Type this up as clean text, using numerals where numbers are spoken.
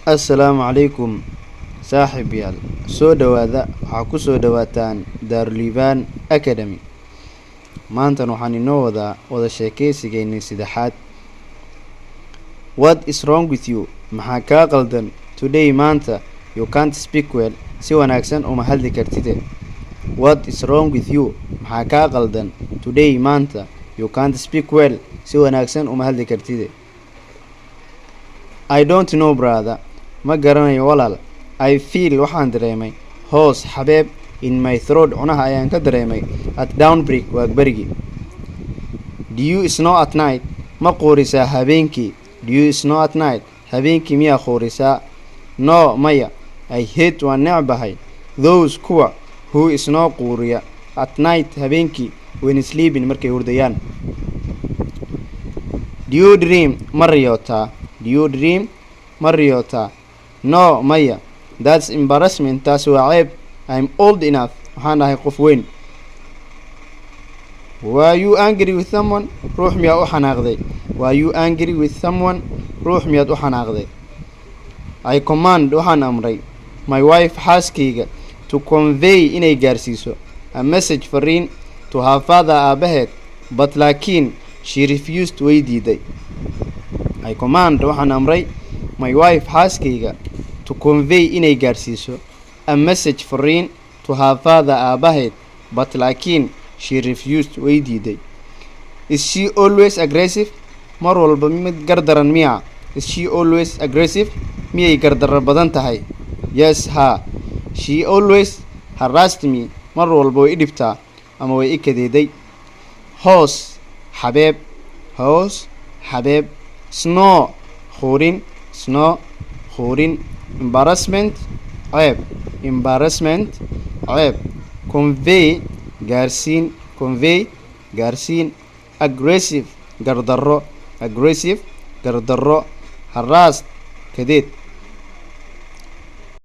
Assalaamu calaykum saaxiibayaal. Soo dhawaada, waxaa ku soo dhawaataan Daaruliibaan Academy. Maanta waxaan inoo wada sheekaysigeennay saddexaad. What is wrong with you? Maxaa kaa qaldan? Today maanta you can't speak well. Si wanaagsan uma hadli kartide. What is wrong with you? Maxaa kaa qaldan? Today maanta you can't speak well. Si wanaagsan uma hadli kartide. I don't know brother. Ma garanayo walaal. I feel waxaan dareemay hoos xabeeb in my throat, cunaha ayaan ka dareemay. At dawnbreak waa berigi. Do you snow at night? Ma qoorisaa habeenkii? Do you snow at night? Habeenkii miyaa qoorisaa? No, maya. I hate waan necbahay those kuwa who snow qooriya at night habeenkii when sleeping markay hurdayaan. Do you dream? Ma riyootaa? Do you dream? Ma riyootaa? No, maya. That's embarrassment. Taas waa ceeb. I'm old enough. Waxaan ahay qof weyn. Were you angry with someone? Ruux miyaad u xanaaqday? Were you angry with someone? Ruux miyaad u xanaaqday? I command waxaan amray my wife xaaskayga to convey inay gaarsiiso a message fariin to her father aabaheed, but laakiin she refused way diiday. I command waxaan amray my wife xaaskayga to convey inay gaarsiiso a message fariin to her father aabaheed, but laakiin she refused way diiday. Is she always aggressive? Mar walba mid gardaran miya? Is she always aggressive? Miyay gardarar badan tahay? Yes, ha. She always harassed me. Mar walba way i dhibtaa ama way i kadeeday. Hoos xabeeb. Hoos xabeeb. Snow quurin. Snow quurin. Embarrassment ceeb. Embarrassment ceeb. Convey gaarsiin. Convey gaarsiin. Aggressive gardarro. Aggressive gardarro. Harassed kadeed.